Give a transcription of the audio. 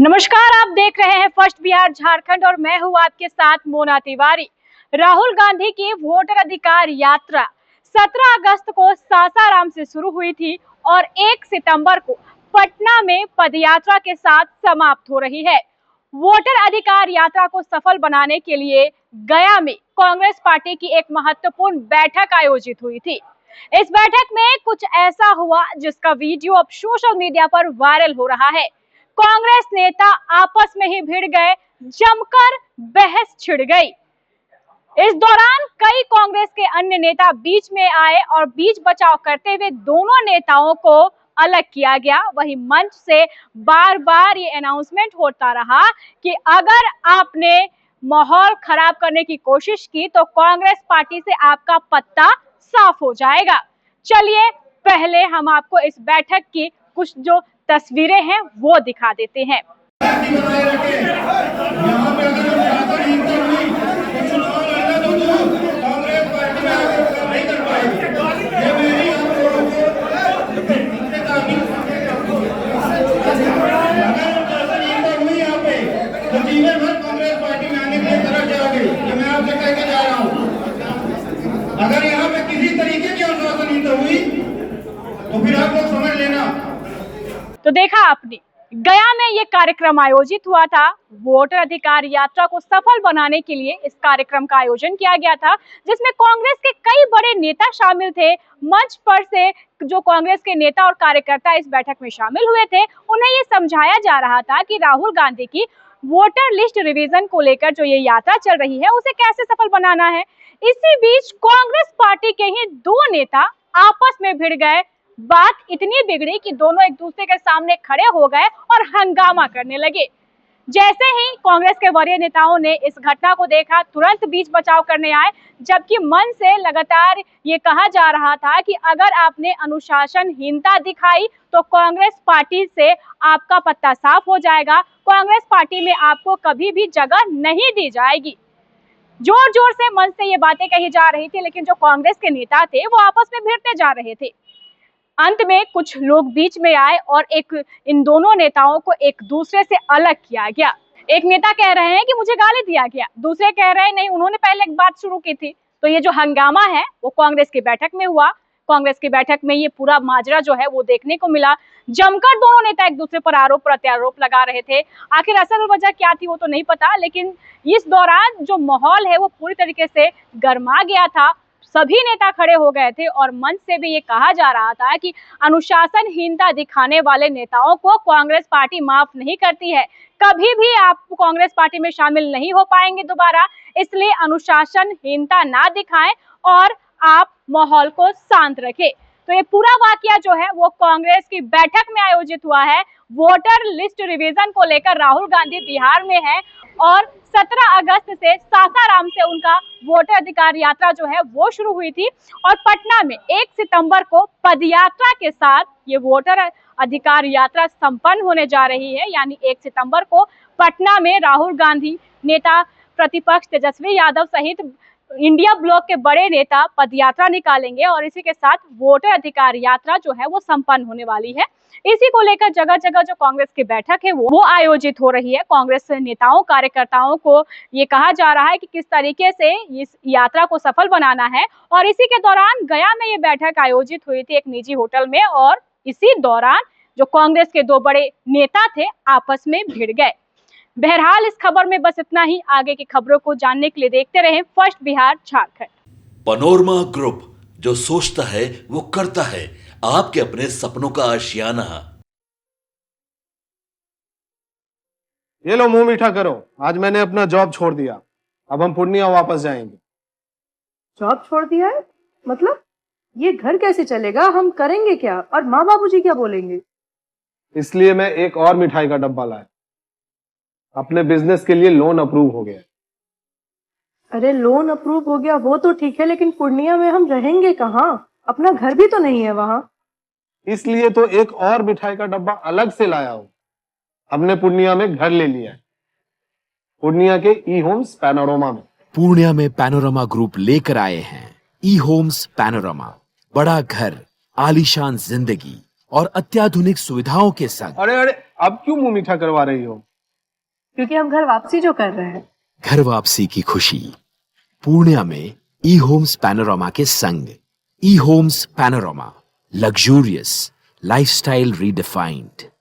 नमस्कार, आप देख रहे हैं फर्स्ट बिहार झारखंड और मैं हूं आपके साथ मोना तिवारी। राहुल गांधी की वोटर अधिकार यात्रा 17 अगस्त को सासाराम से शुरू हुई थी और 1 सितंबर को पटना में पदयात्रा के साथ समाप्त हो रही है। वोटर अधिकार यात्रा को सफल बनाने के लिए गया में कांग्रेस पार्टी की एक महत्वपूर्ण बैठक आयोजित हुई थी। इस बैठक में कुछ ऐसा हुआ जिसका वीडियो अब सोशल मीडिया पर वायरल हो रहा है। कांग्रेस नेता आपस में ही भिड़ गए, जमकर बहस छिड़ गई। इस दौरान कई कांग्रेस के अन्य नेता बीच में आए और बीच बचाव करते हुए दोनों नेताओं को अलग किया गया। वहीं मंच से बार बार ये अनाउंसमेंट होता रहा कि अगर आपने माहौल खराब करने की कोशिश की तो कांग्रेस पार्टी से आपका पत्ता साफ हो जाएगा। चलिए पहले हम आपको इस बैठक की कुछ जो तस्वीरें हैं वो दिखा देते हैं। अगर यहाँ पे किसी तरीके की अनुशासनहीनता हुई तो फिर आप लोग समझ लेना। तो देखा आपने, गया में ये कार्यक्रम आयोजित हुआ था। वोटर अधिकार यात्रा को सफल बनाने के लिए इस कार्यक्रम का आयोजन किया गया था, जिसमें कांग्रेस के कई बड़े नेता शामिल थे। मंच पर से जो कांग्रेस के नेता और कार्यकर्ता इस बैठक में शामिल हुए थे, उन्हें ये समझाया जा रहा था कि राहुल गांधी की वोटर लिस्ट रिवीजन को लेकर जो ये यात्रा चल रही है उसे कैसे सफल बनाना है। इसी बीच कांग्रेस पार्टी के ही दो नेता आपस में भिड़ गए। बात इतनी बिगड़ी कि दोनों एक दूसरे के सामने खड़े हो गए और हंगामा करने लगे। जैसे ही कांग्रेस के वरीय नेताओं ने इस घटना को देखा, तुरंत बीच बचाव करने आए, जबकि मन से लगातार ये कहा जा रहा था कि अगर आपने अनुशासनहीनता दिखाई तो कांग्रेस पार्टी से आपका पत्ता साफ हो जाएगा, कांग्रेस पार्टी में आपको कभी भी जगह नहीं दी जाएगी। जोर जोर से मन से ये बातें कही जा रही थी, लेकिन जो कांग्रेस के नेता थे वो आपस में भिड़ते जा रहे थे। अंत में कुछ लोग बीच में आए और इन दोनों नेताओं को एक दूसरे से अलग किया गया। एक नेता कह रहे हैं कि मुझे गाली दिया गया, दूसरे कह रहे हैं नहीं, उन्होंने पहले एक बात शुरू की थी। तो ये जो हंगामा है वो कांग्रेस की बैठक में हुआ। कांग्रेस की बैठक में ये पूरा माजरा जो है वो देखने को मिला। जमकर दोनों नेता एक दूसरे पर आरोप प्रत्यारोप लगा रहे थे। आखिर असल वजह क्या थी वो तो नहीं पता, लेकिन इस दौरान जो माहौल है वो पूरी तरीके से गर्मा गया था। सभी नेता खड़े हो गए थे और मंच से भी ये कहा जा रहा था कि अनुशासनहीनता दिखाने वाले नेताओं को कांग्रेस पार्टी माफ नहीं करती है। कभी भी आप कांग्रेस पार्टी में शामिल नहीं हो पाएंगे दोबारा, इसलिए अनुशासनहीनता ना दिखाएं और आप माहौल को शांत रखें। तो ये पूरा वाकया जो है वो कांग्रेस की बैठक में आयोजित हुआ है। वोटर लिस्ट रिवीजन को लेकर राहुल गांधी बिहार में है और 17 अगस्त से सासाराम से उनका वोटर अधिकार यात्रा जो है वो शुरू हुई थी और पटना में 1 सितंबर को पदयात्रा के साथ ये वोटर अधिकार यात्रा संपन्न होने जा रही है। यानी 1 सितंबर को पटना में राहुल गांधी, नेता प्रतिपक्ष तेजस्वी यादव सहित इंडिया ब्लॉक के बड़े नेता पदयात्रा निकालेंगे और इसी के साथ वोटर अधिकार यात्रा जो है वो संपन्न होने वाली है। इसी को लेकर जगह जगह जो कांग्रेस की बैठक है वो आयोजित हो रही है। कांग्रेस नेताओं कार्यकर्ताओं को ये कहा जा रहा है कि किस तरीके से इस यात्रा को सफल बनाना है। और इसी के दौरान गया में ये बैठक आयोजित हुई थी एक निजी होटल में और इसी दौरान जो कांग्रेस के दो बड़े नेता थे आपस में भिड़ गए। बहरहाल इस खबर में बस इतना ही। आगे की खबरों को जानने के लिए देखते रहें first Bihar Jharkhand. Panorama group, जो सोचता है वो करता है। आपके अपने सपनों का आशियाना। ये लो मुंह मीठा करो, आज मैंने अपना जॉब छोड़ दिया। अब हम पूर्णिया वापस जाएंगे। जॉब छोड़ दिया है? मतलब ये घर कैसे चलेगा? हम करेंगे क्या? और माँ बाबूजी क्या बोलेंगे? इसलिए मैं एक और मिठाई का डब्बा लाया। अपने बिजनेस के लिए लोन अप्रूव हो गया। अरे लोन अप्रूव हो गया वो तो ठीक है, लेकिन पूर्णिया में हम रहेंगे कहाँ? अपना घर भी तो नहीं है वहाँ। इसलिए तो एक और मिठाई का डब्बा अलग से लाया हूँ। हमने पूर्णिया में घर ले लिया है, पूर्णिया के ई होम्स पैनोरमा में। पूर्णिया में पैनोरमा ग्रुप लेकर आए हैं ई होम्स पैनोरमा। बड़ा घर, आलीशान जिंदगी और अत्याधुनिक सुविधाओं के संग। अरे अब क्यों मुंह मीठा करवा रही हो? क्योंकि हम घर वापसी जो कर रहे हैं। घर वापसी की खुशी पूर्णिया में ई होम्स पैनोरामा के संग। ई homes panorama, luxurious lifestyle redefined.